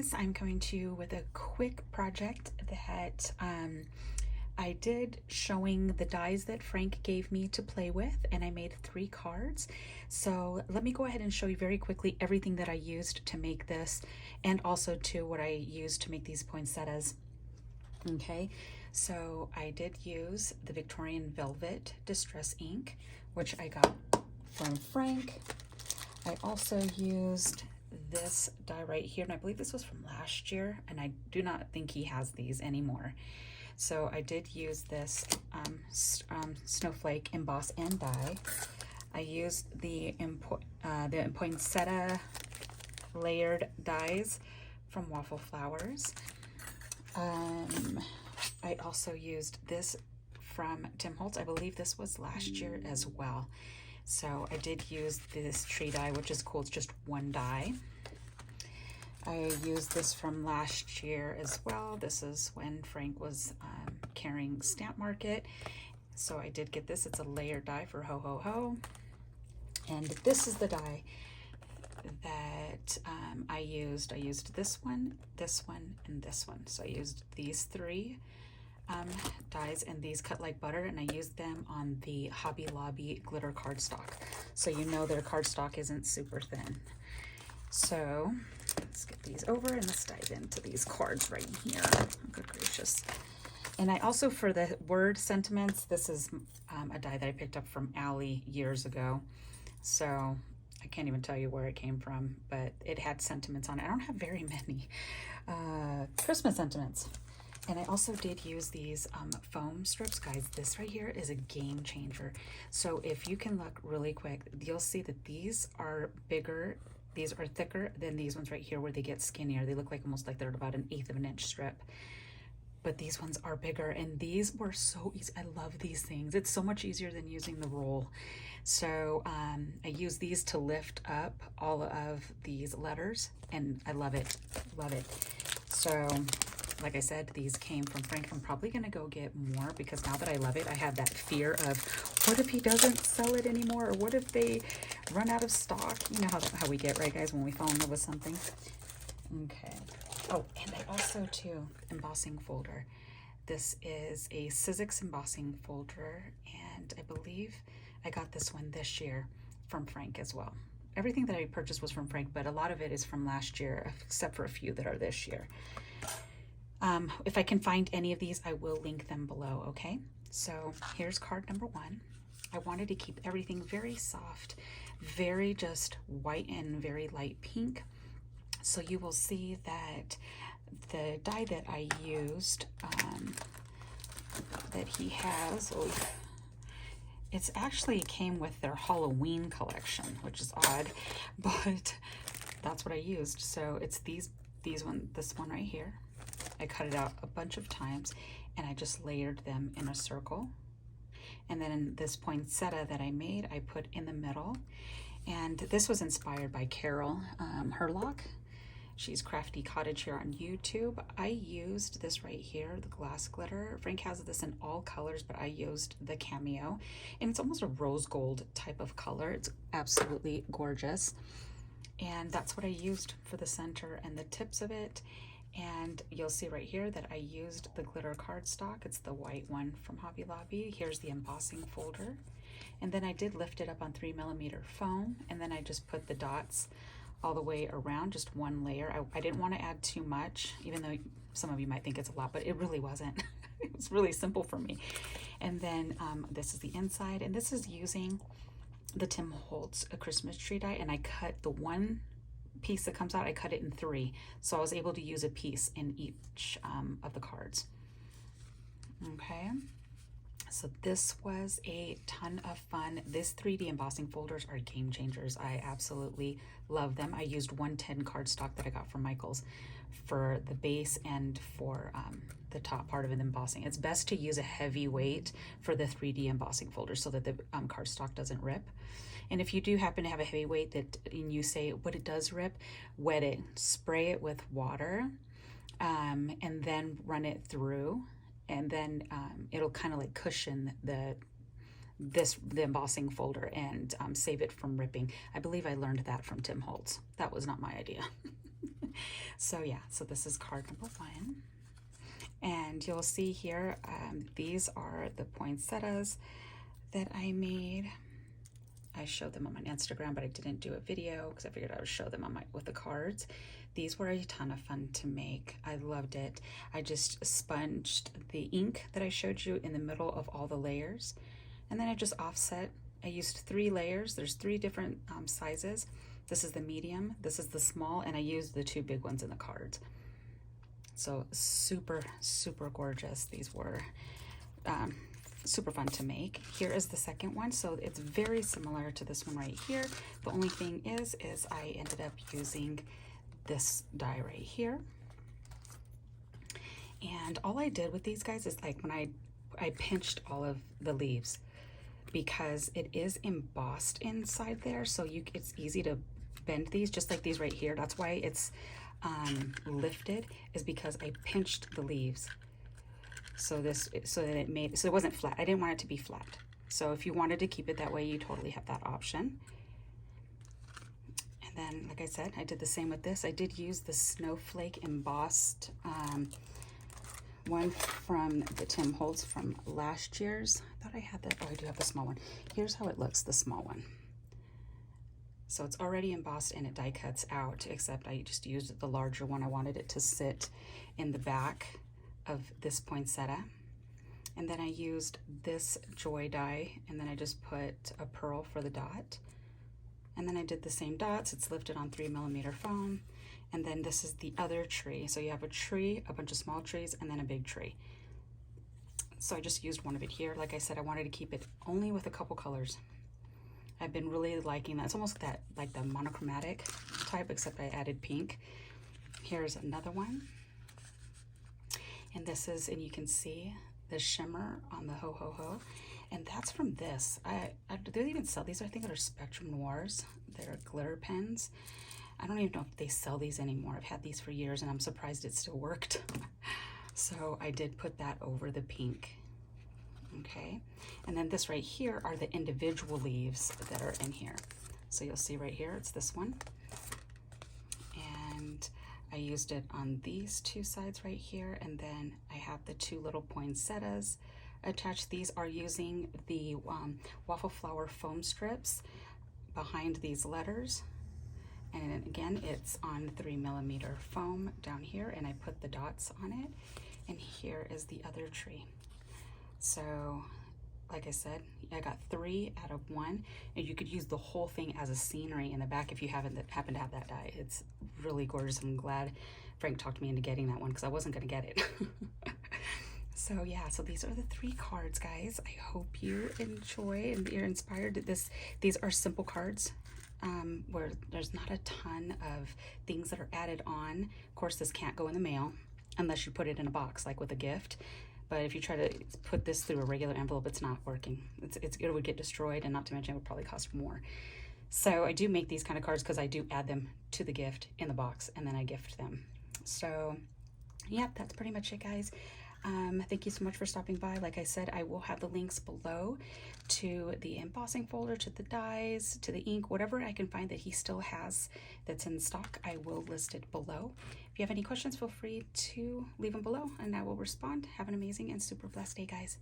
guys, I'm coming to you with a quick project that I did, showing the dies that Frank gave me to play with, and I made 3 cards. So let me go ahead and show you very quickly everything that I used to make this, and also to what I used to make these poinsettias. Okay, so I did use the Victorian Velvet Distress ink, which I got from Frank. I also used this die right here, and I believe this was from last year, and I do not think he has these anymore. So I did use this snowflake emboss and die. I used the poinsettia layered dies from Waffle Flowers. I also used this from Tim Holtz. I believe this was last year as well. So I did use this tree die, which is cool. It's just 1 die. I used this from last year as well. This is when Frank was carrying Stamp Market. So I did get this. It's a layered die for Ho Ho Ho. And this is the die that I used. I used this one, and this one. So I used these 3 dies, and these cut like butter, and I used them on the Hobby Lobby glitter cardstock, so you know their cardstock isn't super thin. So let's get these over and let's dive into these cards right here. Oh, good gracious. And I also, for the word sentiments, this is a die that I picked up from Allie years ago, so I can't even tell you where it came from, but it had sentiments on it. I don't have very many Christmas sentiments. And I also did use these foam strips. Guys, this right here is a game changer. So if you can look really quick, you'll see that these are bigger, these are thicker than these ones right here where they get skinnier. They look like almost like they're about 1/8 of an inch strip. But these ones are bigger, and these were so easy. I love these things. It's so much easier than using the roll. So I use these to lift up all of these letters, and I love it, love it. So like I said, these came from Frank. I'm probably gonna go get more, because now that I love it, I have that fear of, what if he doesn't sell it anymore? Or what if they run out of stock? You know how we get, right guys, when we fall in love with something. Okay. Oh, and I also, too, embossing folder. This is a Sizzix embossing folder, and I believe I got this one this year from Frank as well. Everything that I purchased was from Frank, but a lot of it is from last year, except for a few that are this year. If I can find any of these, I will link them below, okay? So here's card number 1. I wanted to keep everything very soft, very just white and very light pink. So you will see that the die that I used, that he has, it's actually came with their Halloween collection, which is odd, but that's what I used. So it's this one right here. I cut it out a bunch of times, and I just layered them in a circle. And then in this poinsettia that I made, I put in the middle. And this was inspired by Carol Herlock. She's Crafty Cottage here on YouTube. I used this right here, the glass glitter. Frank has this in all colors, but I used the cameo. And it's almost a rose gold type of color. It's absolutely gorgeous. And that's what I used for the center and the tips of it. And you'll see right here that I used the glitter cardstock. It's the white one from Hobby Lobby. Here's the embossing folder. And then I did lift it up on 3mm foam, and then I just put the dots all the way around, just 1 layer. I didn't want to add too much, even though some of you might think it's a lot, but it really wasn't. It was really simple for me. And then this is the inside, and this is using the Tim Holtz a Christmas tree die, and I cut the 1 piece that comes out, I cut it in 3, so I was able to use a piece in each of the cards. Okay, so this was a ton of fun. This 3D embossing folders are game changers. I absolutely love them. I used 110 cardstock that I got from Michael's for the base and for the top part of an embossing. It's best to use a heavy weight for the 3D embossing folder so that the cardstock doesn't rip. And if you do happen to have a heavy weight and you say, but it does rip, wet it, spray it with water, and then run it through, and then it'll kind of like cushion the embossing folder and save it from ripping. I believe I learned that from Tim Holtz. That was not my idea. So yeah, so this is card number 1. And you'll see here, these are the poinsettias that I made. I showed them on my Instagram, but I didn't do a video because I figured I would show them on with the cards. These were a ton of fun to make. I loved it. I just sponged the ink that I showed you in the middle of all the layers, and then I just offset. I used 3 layers. There's 3 different sizes. This is the medium, this is the small, and I used the 2 big ones in the cards. So super, super gorgeous. These were super fun to make. Here is the second one. So it's very similar to this one right here. The only thing is I ended up using this die right here. And all I did with these guys is like when I pinched all of the leaves, because it is embossed inside there, so it's easy to bend these, just like these right here. That's why it's lifted, is because I pinched the leaves. So it wasn't flat. I didn't want it to be flat. So if you wanted to keep it that way, you totally have that option. And then, like I said, I did the same with this. I did use the snowflake embossed one from the Tim Holtz from last year's. I thought I had that. Oh, I do have the small one. Here's how it looks, the small one. So it's already embossed and it die cuts out, except I just used the larger one. I wanted it to sit in the back of this poinsettia. And then I used this joy die, and then I just put a pearl for the dot. And then I did the same dots. It's lifted on 3mm foam. And then this is the other tree. So you have a tree, a bunch of small trees, and then a big tree. So I just used one of it here. Like I said, I wanted to keep it only with a couple colors. I've been really liking that. It's almost that like the monochromatic type, except I added pink. Here's another one. And this is, and you can see the shimmer on the ho ho ho. And that's from this. Do they even sell these? I think they're Spectrum Noirs. They're glitter pens. I don't even know if they sell these anymore. I've had these for years and I'm surprised it still worked. So I did put that over the pink. Okay, and then this right here are the individual leaves that are in here. So you'll see right here, it's this one. And I used it on these 2 sides right here, and then I have the 2 little poinsettias attached. These are using the waffle flower foam strips behind these letters. And then again, it's on 3mm foam down here, and I put the dots on it. And here is the other tree. So, like I said, I got 3 out of 1, and you could use the whole thing as a scenery in the back if you happen to have that die. It's really gorgeous. I'm glad Frank talked me into getting that one because I wasn't going to get it. So yeah, so these are the 3 cards, guys. I hope you enjoy and you're inspired. These are simple cards where there's not a ton of things that are added on. Of course, this can't go in the mail unless you put it in a box, like with a gift. But if you try to put this through a regular envelope, it's not working. It would get destroyed, and not to mention it would probably cost more. So I do make these kind of cards because I do add them to the gift in the box, and then I gift them. So yeah, that's pretty much it, guys. Thank you so much for stopping by. Like I said, I will have the links below to the embossing folder, to the dies, to the ink, whatever I can find that he still has that's in stock, I will list it below. If you have any questions, feel free to leave them below and I will respond. Have an amazing and super blessed day, guys.